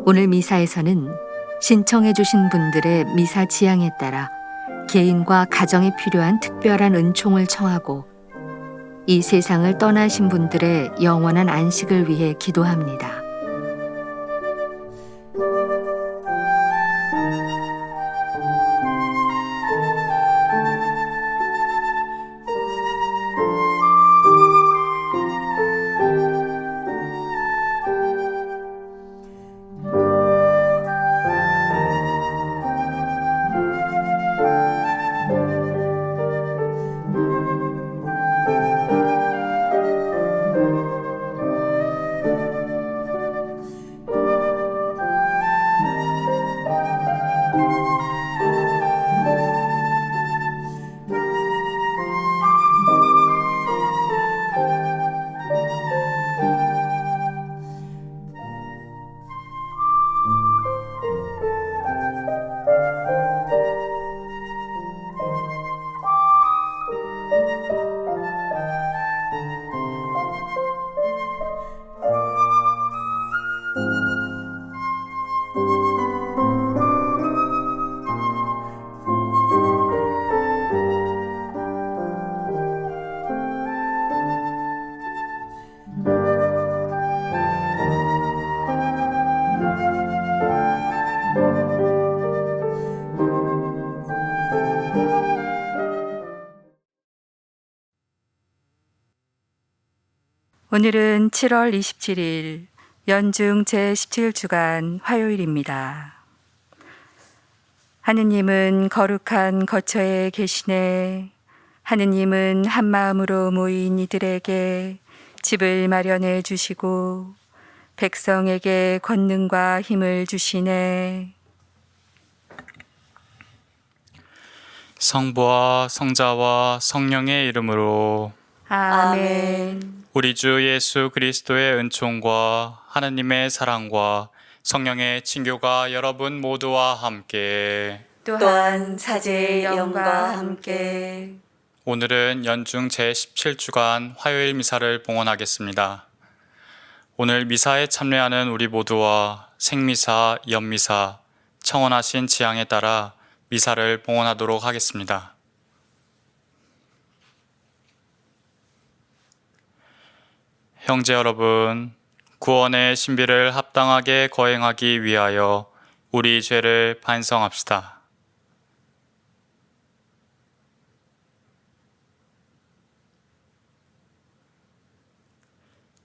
오늘 미사에서는 신청해 주신 분들의 미사 지향에 따라 개인과 가정에 필요한 특별한 은총을 청하고 이 세상을 떠나신 분들의 영원한 안식을 위해 기도합니다. 오늘은 7월 27일 연중 제17주간 화요일입니다. 하느님은 거룩한 거처에 계시네. 하느님은 한마음으로 모인 이들에게 집을 마련해 주시고 백성에게 권능과 힘을 주시네. 성부와 성자와 성령의 이름으로 아멘. 우리 주 예수 그리스도의 은총과 하느님의 사랑과 성령의 친교가 여러분 모두와 함께 또한 사제의 영과 함께 오늘은 연중 제17주간 화요일 미사를 봉헌하겠습니다. 오늘 미사에 참여하는 우리 모두와 생미사, 연미사, 청원하신 지향에 따라 미사를 봉헌하도록 하겠습니다. 형제 여러분, 구원의 신비를 합당하게 거행하기 위하여 우리 죄를 반성합시다.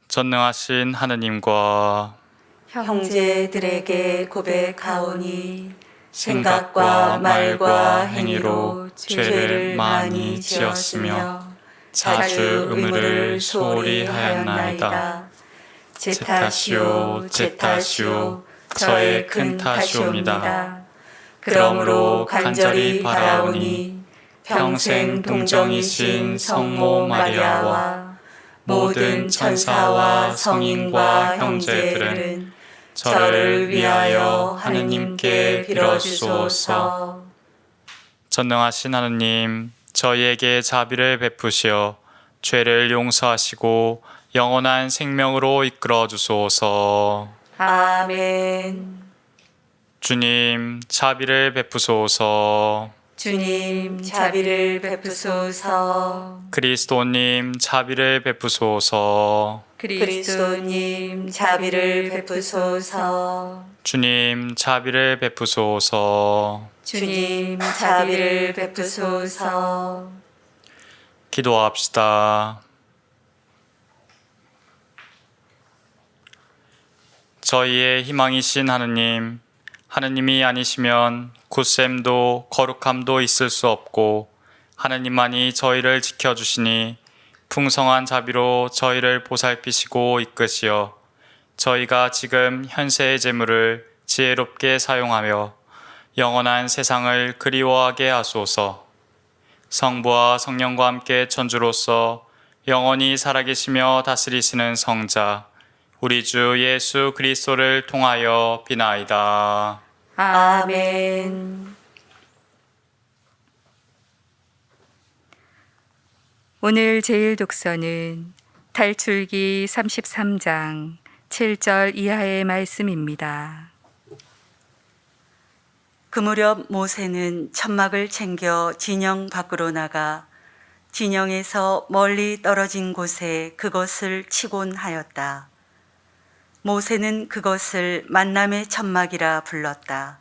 전능하신 하느님과 형제들에게 고백하오니 생각과 말과 행위로 죄를 많이 지었으며 자주 의무를 소홀히 하였나이다. 제 탓이요 제 탓이요 저의 큰 탓이옵니다. 그러므로 간절히 바라오니 평생 동정이신 성모 마리아와 모든 천사와 성인과 형제들은 저를 위하여 하느님께 빌어주소서. 전능하신 하느님, 저희에게 자비를 베푸시어 죄를 용서하시고 영원한 생명으로 이끌어 주소서. 아멘. 주님, 자비를 베푸소서. 주님, 자비를 베푸소서. 그리스도님, 자비를 베푸소서. 그리스도님, 자비를 베푸소서. 주님, 자비를 베푸소서. 주님, 자비를 베푸소서. 기도합시다. 저희의 희망이신 하느님, 하느님이 아니시면 굳셈도 거룩함도 있을 수 없고 하느님만이 저희를 지켜주시니 풍성한 자비로 저희를 보살피시고 이끄시어 저희가 지금 현세의 재물을 지혜롭게 사용하며 영원한 세상을 그리워하게 하소서. 성부와 성령과 함께 천주로서 영원히 살아계시며 다스리시는 성자 우리 주 예수 그리스도를 통하여 비나이다. 아멘. 오늘 제일 독서는 탈출기 33장 7절 이하의 말씀입니다. 그 무렵 모세는 천막을 챙겨 진영 밖으로 나가 진영에서 멀리 떨어진 곳에 그것을 치곤 하였다. 모세는 그것을 만남의 천막이라 불렀다.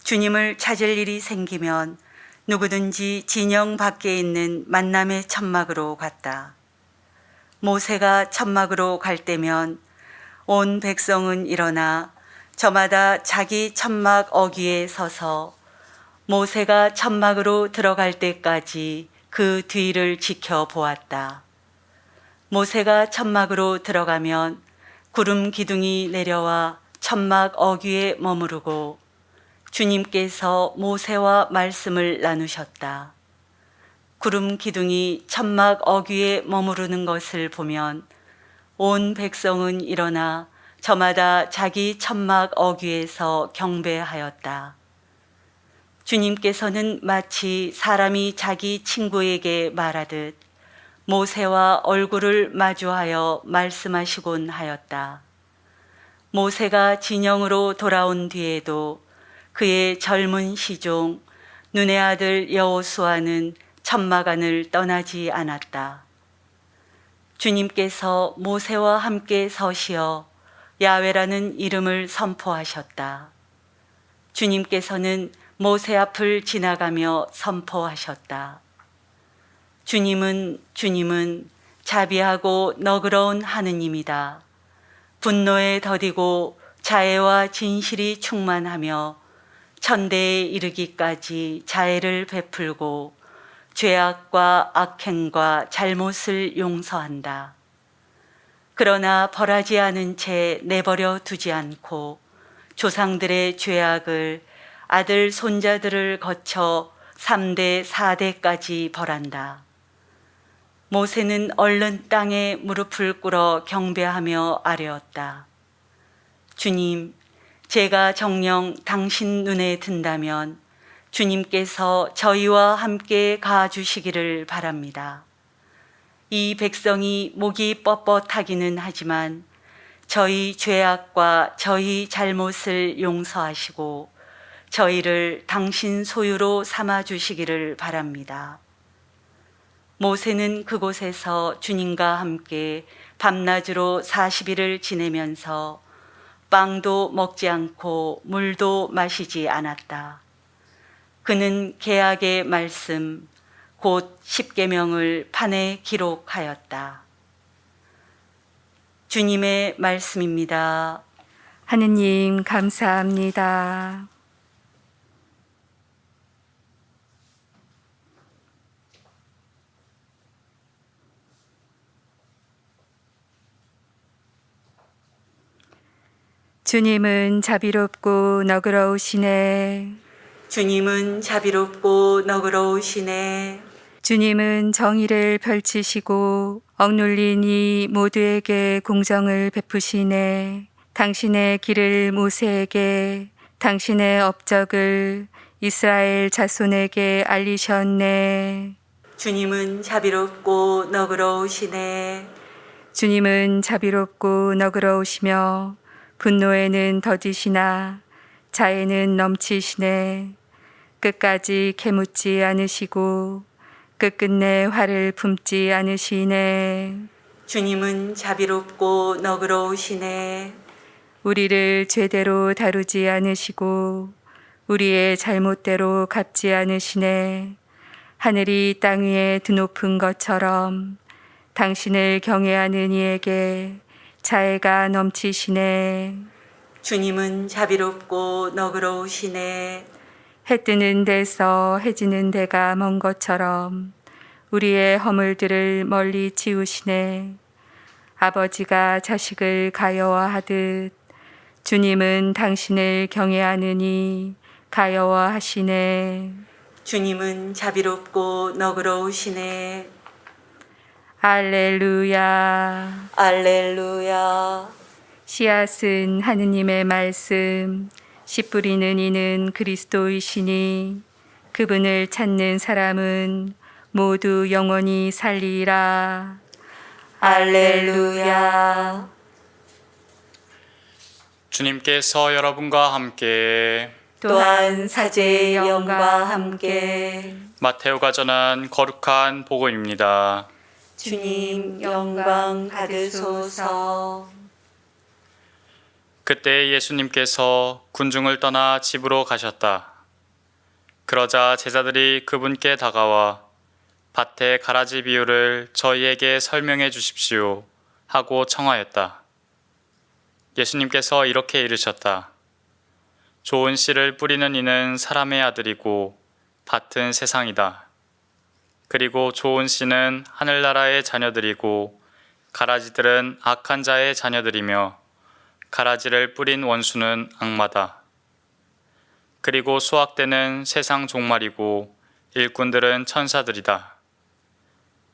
주님을 찾을 일이 생기면 누구든지 진영 밖에 있는 만남의 천막으로 갔다. 모세가 천막으로 갈 때면 온 백성은 일어나 저마다 자기 천막 어귀에 서서 모세가 천막으로 들어갈 때까지 그 뒤를 지켜보았다. 모세가 천막으로 들어가면 구름 기둥이 내려와 천막 어귀에 머무르고 주님께서 모세와 말씀을 나누셨다. 구름 기둥이 천막 어귀에 머무르는 것을 보면 온 백성은 일어나 저마다 자기 천막 어귀에서 경배하였다. 주님께서는 마치 사람이 자기 친구에게 말하듯 모세와 얼굴을 마주하여 말씀하시곤 하였다. 모세가 진영으로 돌아온 뒤에도 그의 젊은 시종 눈의 아들 여호수아는 천막 안을 떠나지 않았다. 주님께서 모세와 함께 서시어 야훼라는 이름을 선포하셨다. 주님께서는 모세 앞을 지나가며 선포하셨다. 주님은 자비하고 너그러운 하느님이다. 분노에 더디고 자애와 진실이 충만하며 천대에 이르기까지 자애를 베풀고 죄악과 악행과 잘못을 용서한다. 그러나 벌하지 않은 채 내버려 두지 않고 조상들의 죄악을 아들 손자들을 거쳐 3대 4대까지 벌한다. 모세는 얼른 땅에 무릎을 꿇어 경배하며 아뢰었다. 주님, 제가 정녕 당신 눈에 든다면 주님께서 저희와 함께 가주시기를 바랍니다. 이 백성이 목이 뻣뻣하기는 하지만 저희 죄악과 저희 잘못을 용서하시고 저희를 당신 소유로 삼아 주시기를 바랍니다. 모세는 그곳에서 주님과 함께 밤낮으로 40일을 지내면서 빵도 먹지 않고 물도 마시지 않았다. 그는 계약의 말씀, 곧 십계명을 판에 기록하였다. 주님의 말씀입니다. 하느님 감사합니다. 주님은 자비롭고 너그러우시네. 주님은 자비롭고 너그러우시네. 주님은 정의를 펼치시고 억눌린 이 모두에게 공정을 베푸시네. 당신의 길을 모세에게, 당신의 업적을 이스라엘 자손에게 알리셨네. 주님은 자비롭고 너그러우시네. 주님은 자비롭고 너그러우시며 분노에는 더디시나 자애는 넘치시네. 끝까지 캐묻지 않으시고 끝끝내 화를 품지 않으시네. 주님은 자비롭고 너그러우시네. 우리를 죄대로 다루지 않으시고 우리의 잘못대로 갚지 않으시네. 하늘이 땅 위에 드높은 것처럼 당신을 경외하는 이에게 자애가 넘치시네. 주님은 자비롭고 너그러우시네. 해 뜨는 데서 해 지는 데가 먼 것처럼 우리의 허물들을 멀리 지우시네. 아버지가 자식을 가여워하듯 주님은 당신을 경외하느니 가여워하시네. 주님은 자비롭고 너그러우시네. 할렐루야. 알렐루야. 씨앗은 하느님의 말씀, 씨 뿌리는 이는 그리스도이시니 그분을 찾는 사람은 모두 영원히 살리라. 알렐루야. 주님께서 여러분과 함께 또한 사제의 영과 함께 마테오가 전한 거룩한 복음입니다. 주님 영광 받으소서. 그때 예수님께서 군중을 떠나 집으로 가셨다. 그러자 제자들이 그분께 다가와 밭의 가라지 비유를 저희에게 설명해 주십시오 하고 청하였다. 예수님께서 이렇게 이르셨다. 좋은 씨를 뿌리는 이는 사람의 아들이고 밭은 세상이다. 그리고 좋은 씨는 하늘나라의 자녀들이고 가라지들은 악한 자의 자녀들이며 가라지를 뿌린 원수는 악마다. 그리고 수확되는 세상 종말이고 일꾼들은 천사들이다.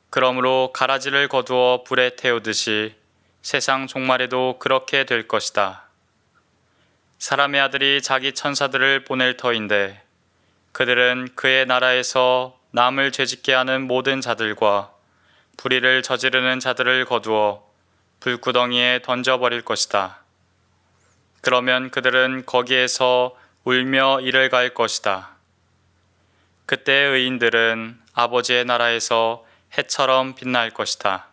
그러므로 가라지를 거두어 불에 태우듯이 세상 종말에도 그렇게 될 것이다. 사람의 아들이 자기 천사들을 보낼 터인데 그들은 그의 나라에서 남을 죄짓게 하는 모든 자들과 불의를 저지르는 자들을 거두어 불구덩이에 던져버릴 것이다. 그러면 그들은 거기에서 울며 이를 갈 것이다. 그때 의인들은 아버지의 나라에서 해처럼 빛날 것이다.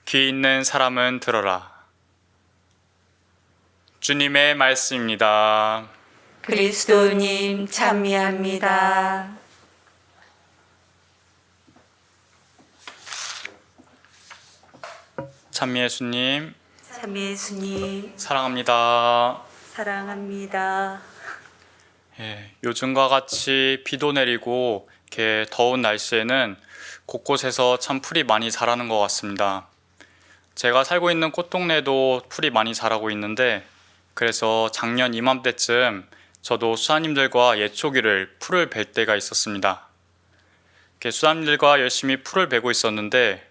귀 있는 사람은 들어라. 주님의 말씀입니다. 그리스도님 찬미합니다. 찬미 예수님 참 예수님 사랑합니다. 사랑합니다. 요즘과 같이 비도 내리고 이렇게 더운 날씨에는 곳곳에서 참 풀이 많이 자라는 것 같습니다. 제가 살고 있는 꽃동네도 풀이 많이 자라고 있는데 그래서 작년 이맘때쯤 저도 수사님들과 예초기를 풀을 벨 때가 있었습니다. 이렇게 수사님들과 열심히 풀을 베고 있었는데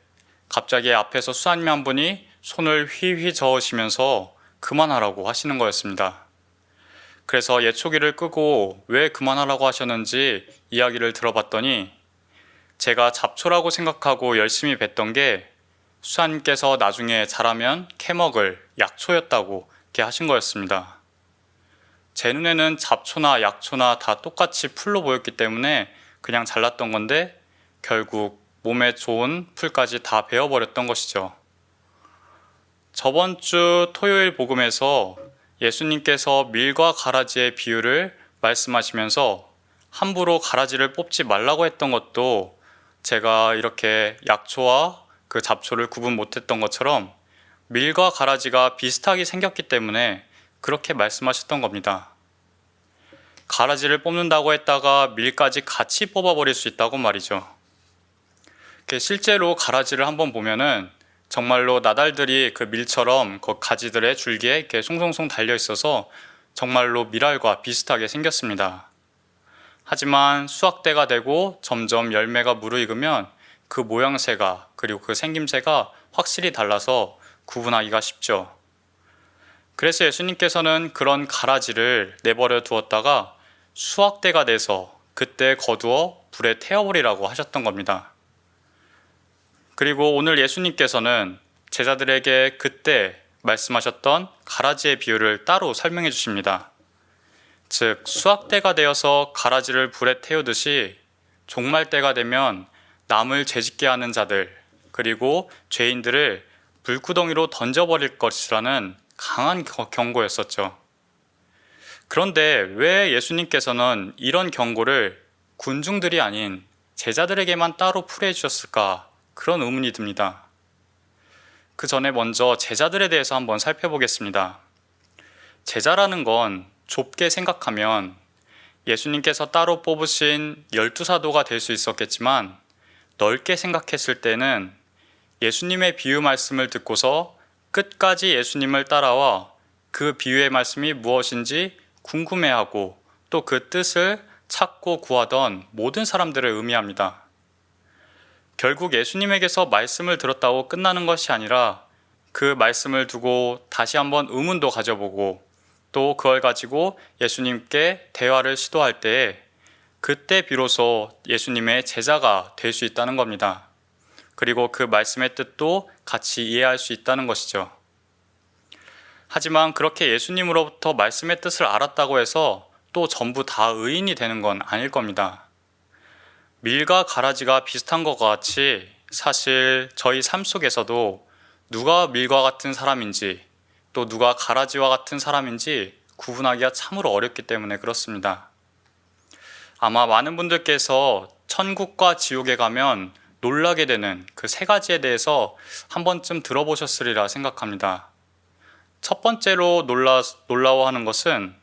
갑자기 앞에서 수사님 한 분이 손을 휘휘 저으시면서 그만하라고 하시는 거였습니다. 그래서 예초기를 끄고 왜 그만하라고 하셨는지 이야기를 들어봤더니 제가 잡초라고 생각하고 열심히 뱄던 게 수사님께서 나중에 자라면 캐먹을 약초였다고 이렇게 하신 거였습니다. 제 눈에는 잡초나 약초나 다 똑같이 풀로 보였기 때문에 그냥 잘랐던 건데 결국 몸에 좋은 풀까지 다 베어버렸던 것이죠. 저번 주 토요일 복음에서 예수님께서 밀과 가라지의 비유를 말씀하시면서 함부로 가라지를 뽑지 말라고 했던 것도 제가 이렇게 약초와 그 잡초를 구분 못했던 것처럼 밀과 가라지가 비슷하게 생겼기 때문에 그렇게 말씀하셨던 겁니다. 가라지를 뽑는다고 했다가 밀까지 같이 뽑아버릴 수 있다고 말이죠. 실제로 가라지를 한번 보면은 정말로 나달들이 그 밀처럼 그 가지들의 줄기에 이렇게 송송송 달려 있어서 정말로 밀알과 비슷하게 생겼습니다. 하지만 수확대가 되고 점점 열매가 무르익으면 그 모양새가 그리고 그 생김새가 확실히 달라서 구분하기가 쉽죠. 그래서 예수님께서는 그런 가라지를 내버려 두었다가 수확대가 돼서 그때 거두어 불에 태워버리라고 하셨던 겁니다. 그리고 오늘 예수님께서는 제자들에게 그때 말씀하셨던 가라지의 비유를 따로 설명해 주십니다. 즉 수확대가 되어서 가라지를 불에 태우듯이 종말 때가 되면 남을 죄짓게 하는 자들 그리고 죄인들을 불구덩이로 던져버릴 것이라는 강한 경고였었죠. 그런데 왜 예수님께서는 이런 경고를 군중들이 아닌 제자들에게만 따로 풀이해 주셨을까? 그런 의문이 듭니다. 그 전에 먼저 제자들에 대해서 한번 살펴보겠습니다. 제자라는 건 좁게 생각하면 예수님께서 따로 뽑으신 12사도가 될 수 있었겠지만 넓게 생각했을 때는 예수님의 비유 말씀을 듣고서 끝까지 예수님을 따라와 그 비유의 말씀이 무엇인지 궁금해하고 또 그 뜻을 찾고 구하던 모든 사람들을 의미합니다. 결국 예수님에게서 말씀을 들었다고 끝나는 것이 아니라 그 말씀을 두고 다시 한번 의문도 가져보고 또 그걸 가지고 예수님께 대화를 시도할 때에 그때 비로소 예수님의 제자가 될 수 있다는 겁니다. 그리고 그 말씀의 뜻도 같이 이해할 수 있다는 것이죠. 하지만 그렇게 예수님으로부터 말씀의 뜻을 알았다고 해서 또 전부 다 의인이 되는 건 아닐 겁니다. 밀과 가라지가 비슷한 것과 같이 사실 저희 삶 속에서도 누가 밀과 같은 사람인지 또 누가 가라지와 같은 사람인지 구분하기가 참으로 어렵기 때문에 그렇습니다. 아마 많은 분들께서 천국과 지옥에 가면 놀라게 되는 그 세 가지에 대해서 한 번쯤 들어보셨으리라 생각합니다. 첫 번째로 놀라워하는 것은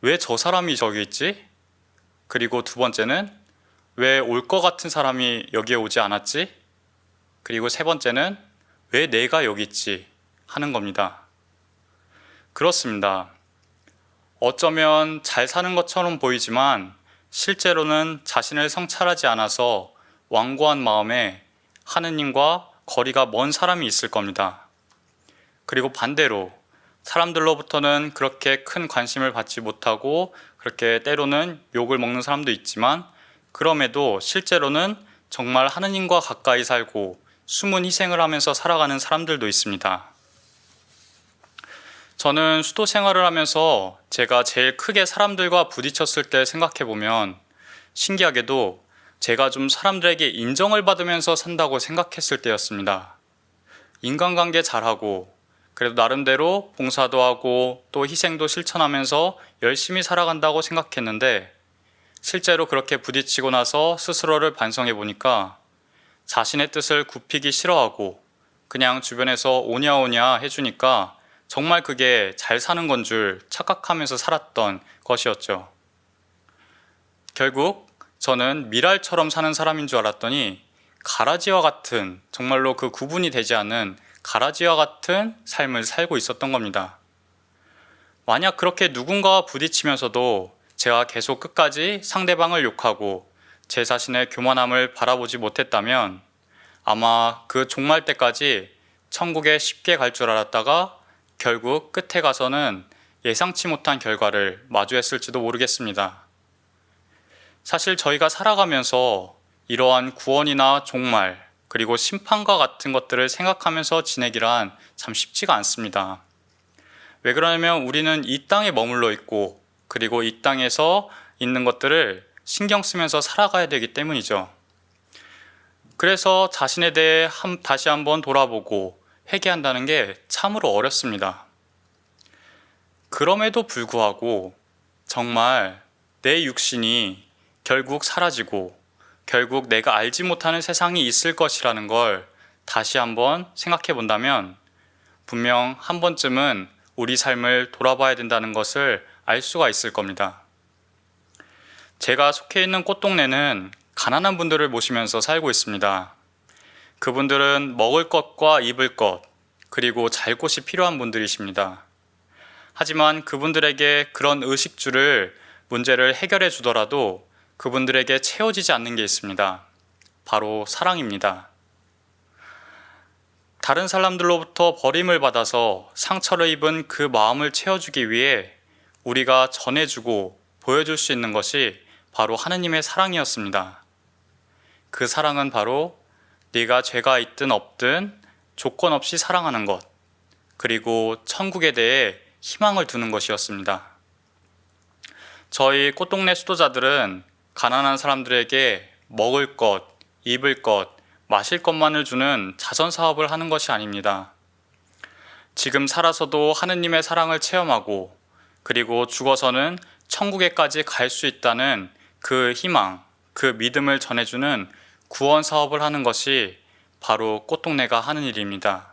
왜 저 사람이 저기 있지? 그리고 두 번째는 왜 올 것 같은 사람이 여기에 오지 않았지? 그리고 세 번째는 왜 내가 여기 있지? 하는 겁니다. 그렇습니다. 어쩌면 잘 사는 것처럼 보이지만 실제로는 자신을 성찰하지 않아서 완고한 마음에 하느님과 거리가 먼 사람이 있을 겁니다. 그리고 반대로 사람들로부터는 그렇게 큰 관심을 받지 못하고 그렇게 때로는 욕을 먹는 사람도 있지만 그럼에도 실제로는 정말 하느님과 가까이 살고 숨은 희생을 하면서 살아가는 사람들도 있습니다. 저는 수도 생활을 하면서 제가 제일 크게 사람들과 부딪혔을 때 생각해 보면 신기하게도 제가 좀 사람들에게 인정을 받으면서 산다고 생각했을 때였습니다. 인간관계 잘하고 그래도 나름대로 봉사도 하고 또 희생도 실천하면서 열심히 살아간다고 생각했는데 실제로 그렇게 부딪히고 나서 스스로를 반성해 보니까 자신의 뜻을 굽히기 싫어하고 그냥 주변에서 오냐오냐 해주니까 정말 그게 잘 사는 건 줄 착각하면서 살았던 것이었죠. 결국 저는 미랄처럼 사는 사람인 줄 알았더니 가라지와 같은, 정말로 그 구분이 되지 않는 가라지와 같은 삶을 살고 있었던 겁니다. 만약 그렇게 누군가와 부딪히면서도 제가 계속 끝까지 상대방을 욕하고 제 자신의 교만함을 바라보지 못했다면 아마 그 종말 때까지 천국에 쉽게 갈 줄 알았다가 결국 끝에 가서는 예상치 못한 결과를 마주했을지도 모르겠습니다. 사실 저희가 살아가면서 이러한 구원이나 종말 그리고 심판과 같은 것들을 생각하면서 지내기란 참 쉽지가 않습니다. 왜 그러냐면 우리는 이 땅에 머물러 있고 그리고 이 땅에서 있는 것들을 신경 쓰면서 살아가야 되기 때문이죠. 그래서 자신에 대해 다시 한번 돌아보고 회개한다는 게 참으로 어렵습니다. 그럼에도 불구하고 정말 내 육신이 결국 사라지고 결국 내가 알지 못하는 세상이 있을 것이라는 걸 다시 한번 생각해 본다면 분명 한 번쯤은 우리 삶을 돌아봐야 된다는 것을 알 수가 있을 겁니다. 제가 속해 있는 꽃동네는 가난한 분들을 모시면서 살고 있습니다. 그분들은 먹을 것과 입을 것, 그리고 잘 곳이 필요한 분들이십니다. 하지만 그분들에게 그런 의식주를 문제를 해결해 주더라도 그분들에게 채워지지 않는 게 있습니다. 바로 사랑입니다. 다른 사람들로부터 버림을 받아서 상처를 입은 그 마음을 채워주기 위해 우리가 전해주고 보여줄 수 있는 것이 바로 하느님의 사랑이었습니다. 그 사랑은 바로 네가 죄가 있든 없든 조건 없이 사랑하는 것, 그리고 천국에 대해 희망을 두는 것이었습니다. 저희 꽃동네 수도자들은 가난한 사람들에게 먹을 것, 입을 것, 마실 것만을 주는 자선 사업을 하는 것이 아닙니다. 지금 살아서도 하느님의 사랑을 체험하고 그리고 죽어서는 천국에까지 갈 수 있다는 그 희망, 그 믿음을 전해주는 구원 사업을 하는 것이 바로 꽃동네가 하는 일입니다.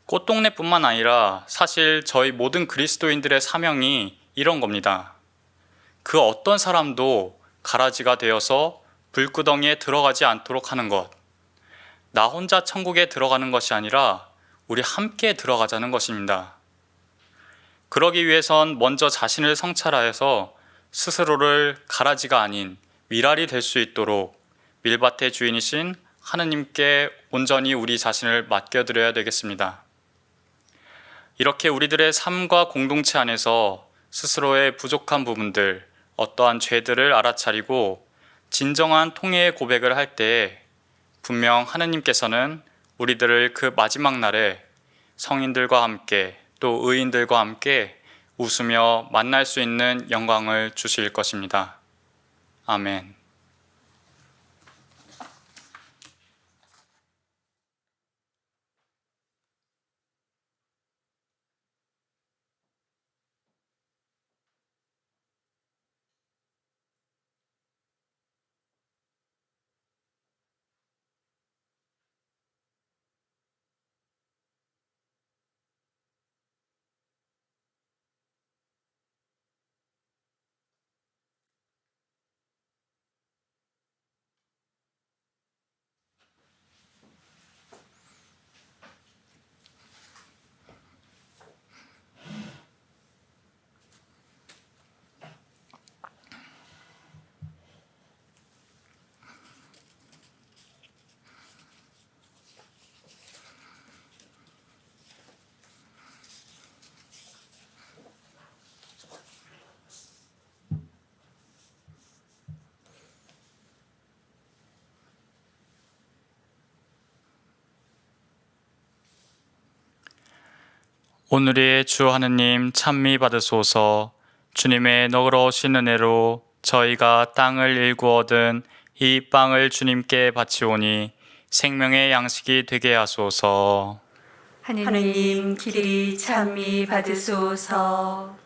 꽃동네뿐만 아니라 사실 저희 모든 그리스도인들의 사명이 이런 겁니다. 그 어떤 사람도 가라지가 되어서 불구덩이에 들어가지 않도록 하는 것. 나 혼자 천국에 들어가는 것이 아니라 우리 함께 들어가자는 것입니다. 그러기 위해선 먼저 자신을 성찰하여서 스스로를 가라지가 아닌 밀알이 될 수 있도록 밀밭의 주인이신 하느님께 온전히 우리 자신을 맡겨드려야 되겠습니다. 이렇게 우리들의 삶과 공동체 안에서 스스로의 부족한 부분들, 어떠한 죄들을 알아차리고 진정한 통회의 고백을 할 때에 분명 하느님께서는 우리들을 그 마지막 날에 성인들과 함께 또 의인들과 함께 웃으며 만날 수 있는 영광을 주실 것입니다. 아멘. 오늘의 주 하느님 찬미 받으소서. 주님의 너그러우신 은혜로 저희가 땅을 일구 얻은 이 빵을 주님께 바치오니 생명의 양식이 되게 하소서. 하느님 길이 찬미 받으소서.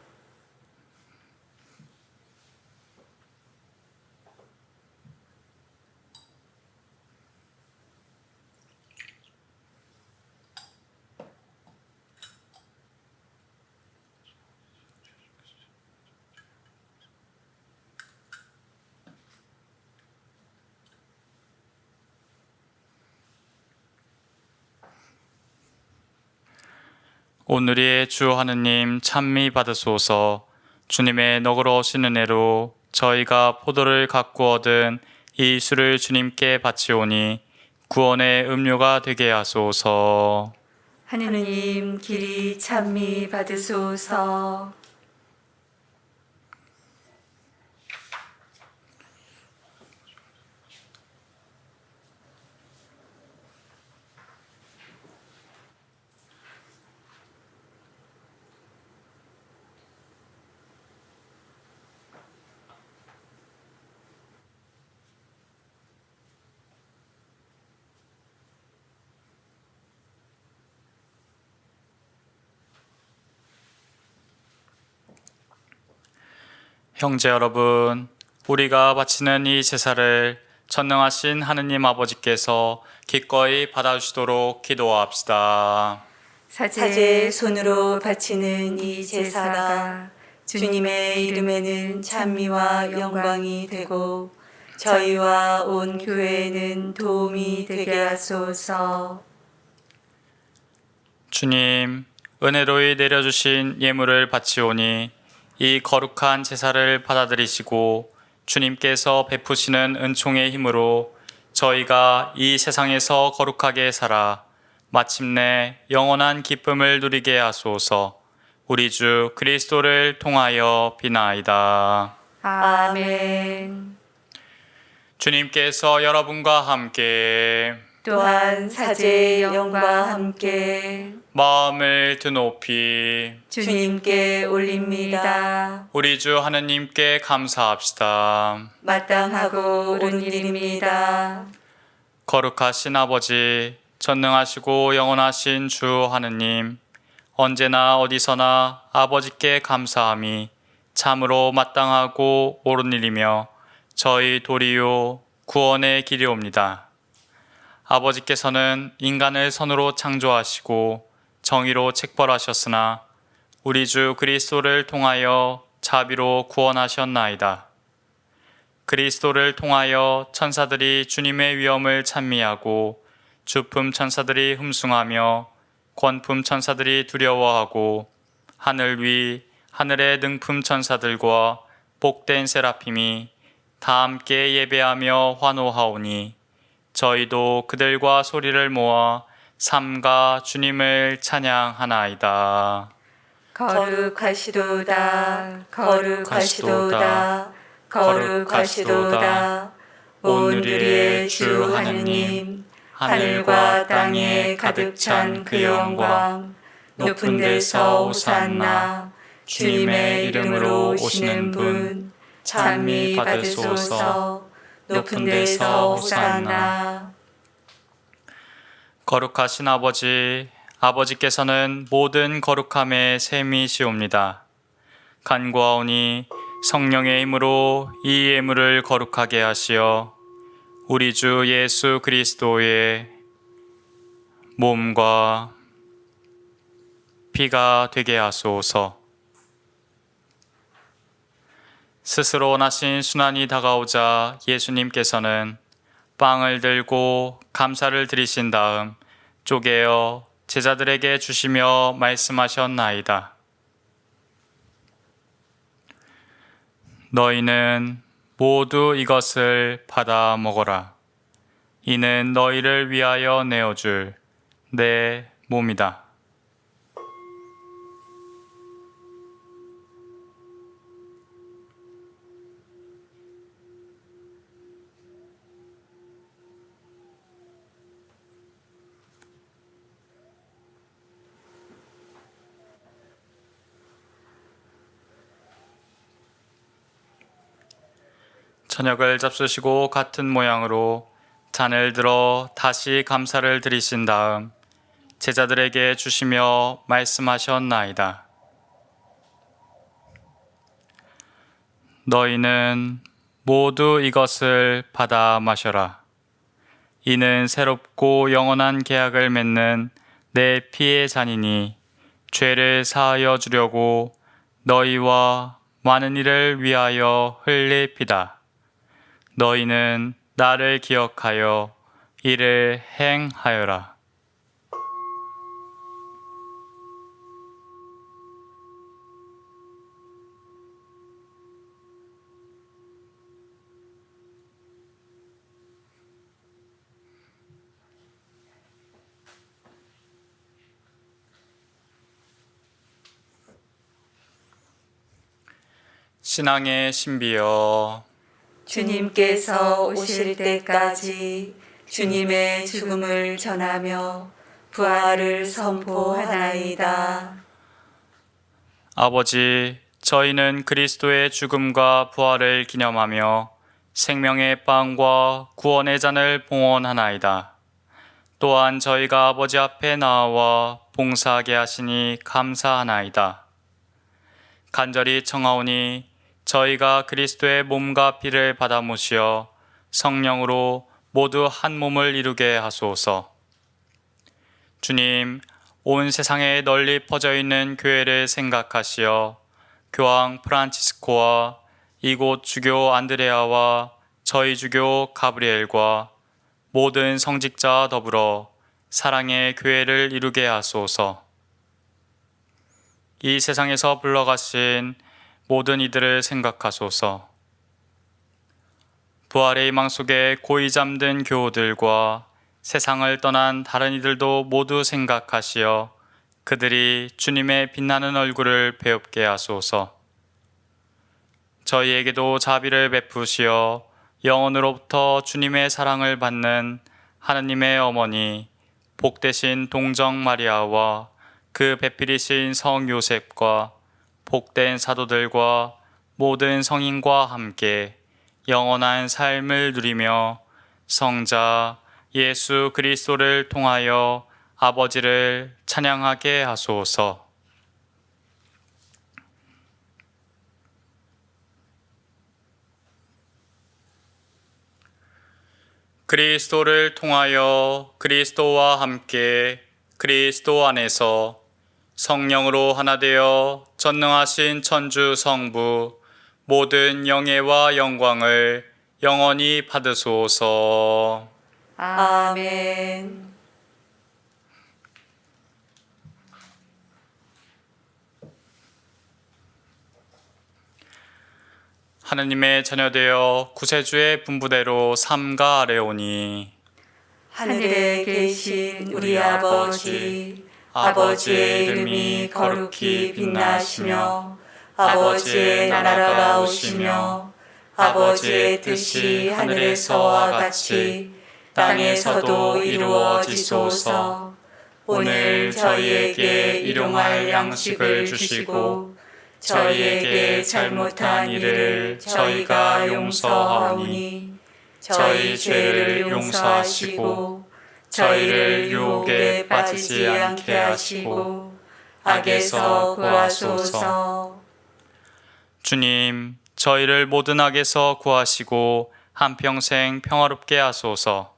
오늘의 주 하느님 찬미 받으소서. 주님의 너그러우신 은혜로 저희가 포도를 갖고 얻은 이 술을 주님께 바치오니 구원의 음료가 되게 하소서. 하느님 길이 찬미 받으소서. 형제 여러분, 우리가 바치는 이 제사를 전능하신 하느님 아버지께서 기꺼이 받아주시도록 기도합시다. 사제 손으로 바치는 이 제사가 주님의 이름에는 찬미와 영광이 되고 저희와 온 교회에는 도움이 되게 하소서. 주님, 은혜로이 내려주신 예물을 바치오니 이 거룩한 제사를 받아들이시고 주님께서 베푸시는 은총의 힘으로 저희가 이 세상에서 거룩하게 살아 마침내 영원한 기쁨을 누리게 하소서. 우리 주 그리스도를 통하여 비나이다. 아멘. 주님께서 여러분과 함께 또한 사제의 영과 함께 마음을 드높이 주님께 올립니다. 우리 주 하느님께 감사합시다. 마땅하고 옳은 일입니다. 거룩하신 아버지, 전능하시고 영원하신 주 하느님, 언제나 어디서나 아버지께 감사함이 참으로 마땅하고 옳은 일이며 저희 도리요 구원의 길이옵니다. 아버지께서는 인간을 선으로 창조하시고 정의로 책벌하셨으나 우리 주 그리스도를 통하여 자비로 구원하셨나이다. 그리스도를 통하여 천사들이 주님의 위엄을 찬미하고 주품 천사들이 흠숭하며 권품 천사들이 두려워하고 하늘 위 하늘의 능품 천사들과 복된 세라핌이 다 함께 예배하며 환호하오니 저희도 그들과 소리를 모아 삼가 주님을 찬양하나이다. 거룩하시도다, 거룩하시도다, 거룩하시도다. 온 우리의 주 하느님, 하늘과 땅에 가득 찬 그 영광, 높은 데서 호산나. 주님의 이름으로 오시는 분 찬미 받으소서. 높은 데서 호산나. 거룩하신 아버지, 아버지께서는 모든 거룩함의 셈이시옵니다. 간구하오니 성령의 힘으로 이 예물을 거룩하게 하시어 우리 주 예수 그리스도의 몸과 피가 되게 하소서. 스스로 나신 순환이 다가오자 예수님께서는 빵을 들고 감사를 드리신 다음 쪼개어 제자들에게 주시며 말씀하셨나이다. 너희는 모두 이것을 받아 먹어라. 이는 너희를 위하여 내어줄 내 몸이다. 저녁을 잡수시고 같은 모양으로 잔을 들어 다시 감사를 드리신 다음 제자들에게 주시며 말씀하셨나이다. 너희는 모두 이것을 받아 마셔라. 이는 새롭고 영원한 계약을 맺는 내 피의 잔이니 죄를 사하여 주려고 너희와 많은 이를 위하여 흘릴 피다. 너희는 나를 기억하여 이를 행하여라. 신앙의 신비여, 주님께서 오실 때까지 주님의 죽음을 전하며 부활을 선포하나이다. 아버지, 저희는 그리스도의 죽음과 부활을 기념하며 생명의 빵과 구원의 잔을 봉헌하나이다. 또한 저희가 아버지 앞에 나와 봉사하게 하시니 감사하나이다. 간절히 청하오니 저희가 그리스도의 몸과 피를 받아 모시어 성령으로 모두 한 몸을 이루게 하소서. 주님, 온 세상에 널리 퍼져 있는 교회를 생각하시어 교황 프란치스코와 이곳 주교 안드레아와 저희 주교 가브리엘과 모든 성직자와 더불어 사랑의 교회를 이루게 하소서. 이 세상에서 불러가신 모든 이들을 생각하소서. 부활의 희망 속에 고이 잠든 교우들과 세상을 떠난 다른 이들도 모두 생각하시어 그들이 주님의 빛나는 얼굴을 배웁게 하소서. 저희에게도 자비를 베푸시어 영원으로부터 주님의 사랑을 받는 하느님의 어머니 복되신 동정 마리아와 그 배필이신 성 요셉과 복된 사도들과 모든 성인과 함께 영원한 삶을 누리며 성자 예수 그리스도를 통하여 아버지를 찬양하게 하소서. 그리스도를 통하여 그리스도와 함께 그리스도 안에서 성령으로 하나 되어 전능하신 천주 성부 모든 영예와 영광을 영원히 받으소서. 아멘. 하느님의 자녀되어 구세주의 분부대로 삼가 아뢰오니 하늘에 계신 우리 아버지, 아버지의 이름이 거룩히 빛나시며 아버지의 나라가 오시며 아버지의 뜻이 하늘에서와 같이 땅에서도 이루어지소서. 오늘 저희에게 일용할 양식을 주시고 저희에게 잘못한 일을 저희가 용서하오니 저희 죄를 용서하시고 저희를 유혹에 빠지지 않게 하시고 악에서 구하소서. 주님, 저희를 모든 악에서 구하시고 한평생 평화롭게 하소서.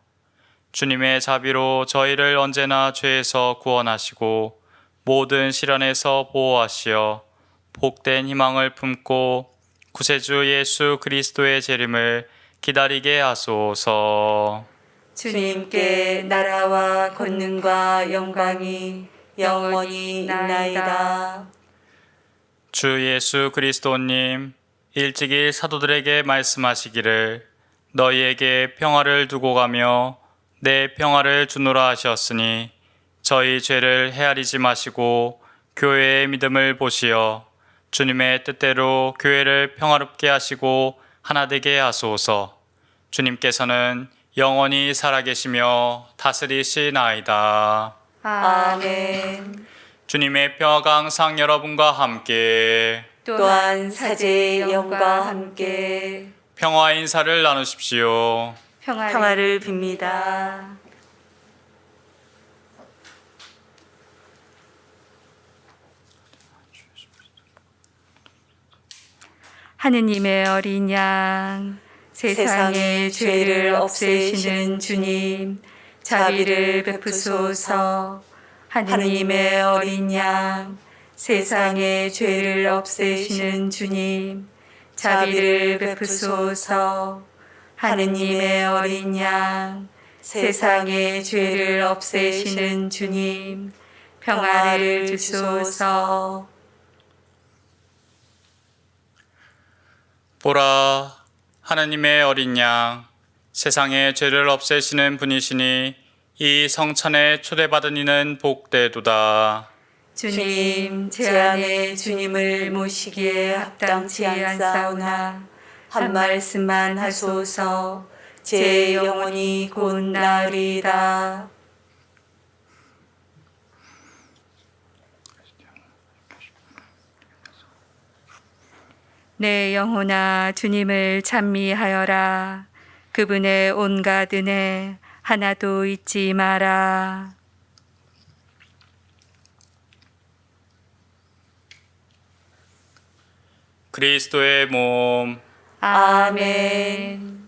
주님의 자비로 저희를 언제나 죄에서 구원하시고 모든 시련에서 보호하시어 복된 희망을 품고 구세주 예수 그리스도의 재림을 기다리게 하소서. 주님께 나라와 권능과 영광이 영원히 있나이다. 주 예수 그리스도님, 일찍이 사도들에게 말씀하시기를 너희에게 평화를 두고 가며 내 평화를 주노라 하셨으니 저희 죄를 헤아리지 마시고 교회의 믿음을 보시어 주님의 뜻대로 교회를 평화롭게 하시고 하나 되게 하소서. 주님께서는 영원히 살아계시며 다스리시나이다. 아멘. 주님의 평화가 항상 여러분과 함께 또한 사제의 영과 함께 평화 인사를 나누십시오. 평화를 빕니다. 하느님의 어린 양, 세상의 죄를 없애시는 주님, 자비를 베푸소서. 하느님의 어린 양, 세상의 죄를 없애시는 주님, 자비를 베푸소서. 하느님의 어린 양, 세상의 죄를 없애시는 주님, 평화를 주소서. 보라, 하나님의 어린 양, 세상의 죄를 없애시는 분이시니 이 성찬에 초대받은 이는 복되도다. 주님, 제 안에 주님을 모시기에 합당치 않사오나 한 말씀만 하소서. 제 영혼이 곧 나으리이다. 내 영혼아, 주님을 찬미하여라. 그분의 온갖 은혜 하나도 잊지 마라. 그리스도의 몸, 아멘.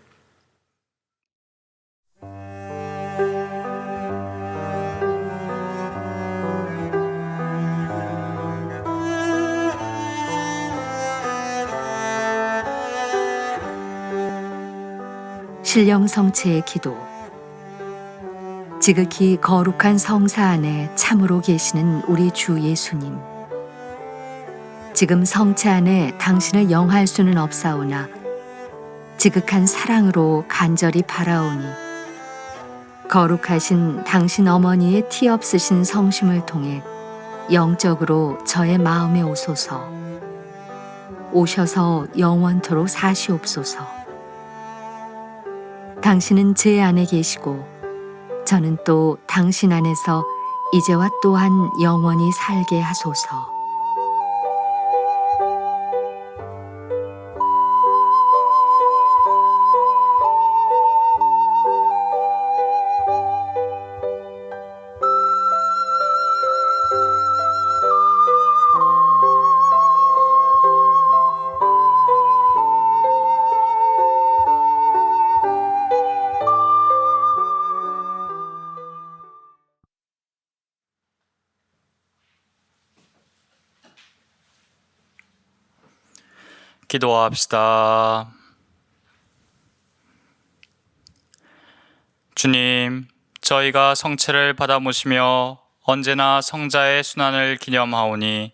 신령 성체의 기도. 지극히 거룩한 성사 안에 참으로 계시는 우리 주 예수님. 지금 성체 안에 당신을 영할 수는 없사오나 지극한 사랑으로 간절히 바라오니 거룩하신 당신 어머니의 티 없으신 성심을 통해 영적으로 저의 마음에 오소서. 오셔서 영원토록 사시옵소서. 당신은 제 안에 계시고 저는 또 당신 안에서 이제와 또한 영원히 살게 하소서. 기도합시다. 주님, 저희가 성체를 받아 모시며 언제나 성자의 순환을 기념하오니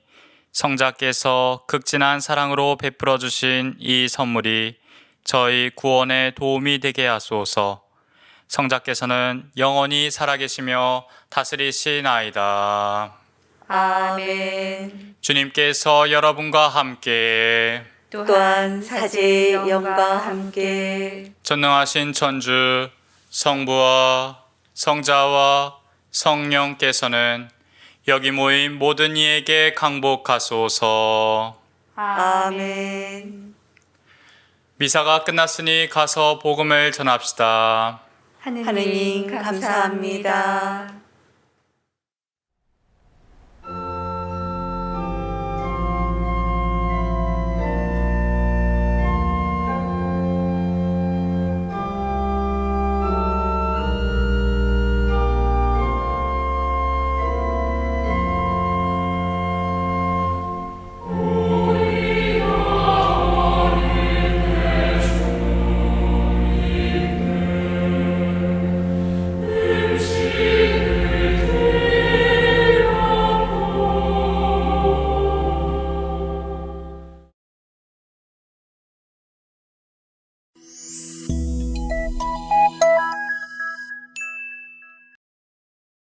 성자께서 극진한 사랑으로 베풀어 주신 이 선물이 저희 구원에 도움이 되게 하소서. 성자께서는 영원히 살아계시며 다스리시나이다. 아멘. 주님께서 여러분과 함께 또한 사제의 영과 함께 전능하신 천주 성부와 성자와 성령께서는 여기 모인 모든 이에게 강복하소서. 아멘. 미사가 끝났으니 가서 복음을 전합시다. 하느님 감사합니다.